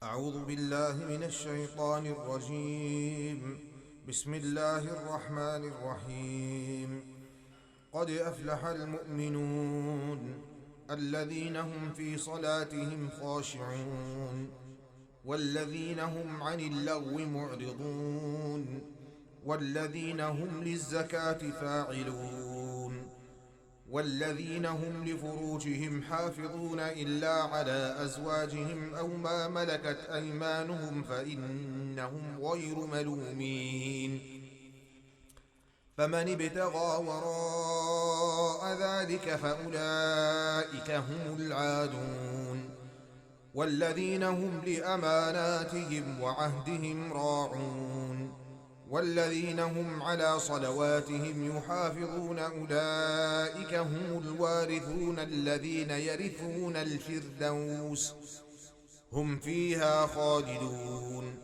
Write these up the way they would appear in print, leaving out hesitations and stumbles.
أعوذ بالله من الشيطان الرجيم. بسم الله الرحمن الرحيم. قد أفلح المؤمنون الذين هم في صلاتهم خاشعون والذين هم عن اللغو معرضون والذين هم للزكاة فاعلون والذين هم لفروجهم حافظون إلا على أزواجهم أو ما ملكت أيمانهم فإنهم غير ملومين. فمن ابتغى وراء ذلك فأولئك هم العادون والذين هم لأماناتهم وعهدهم راعون والذين هم على صلواتهم يحافظون أولئك هم الوارثون الذين يرثون الفردوس هم فيها خالدون.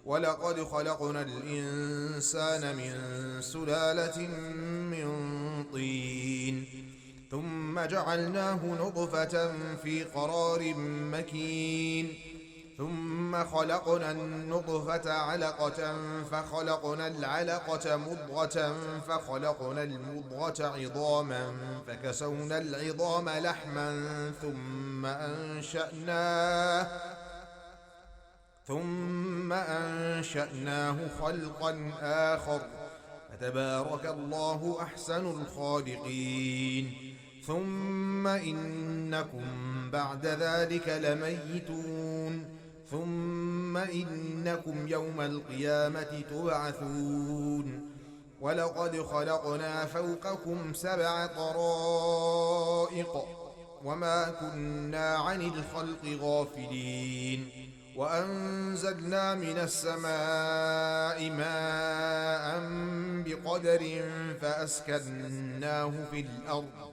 ولقد خلقنا الإنسان من سلالة من طين ثم جعلناه نطفة في قرار مكين ثم خلقنا النطفة علقة فخلقنا العلقة مضغة فخلقنا المضغة عظاما فكسونا العظام لحما ثم أنشأناه خلقا آخر فتبارك الله أحسن الخالقين. ثم إنكم بعد ذلك لميتون ثم إنكم يوم القيامة تبعثون. ولقد خلقنا فوقكم 7 طرائق وما كنا عن الخلق غافلين وأنزلنا من السماء ماء بقدر فأسكناه في الأرض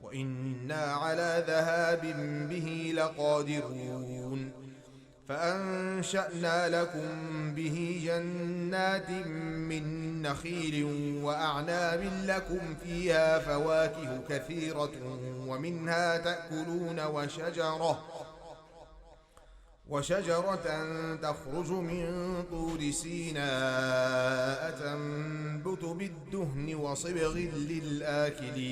وإنا على ذهاب به لقادرون. فأنشأنا لكم به جنات من نخيل وأعناب لكم فيها فواكه كثيرة ومنها تأكلون وشجرة تخرج من طور سيناء تنبت بالدهن وصبغ للآكلين.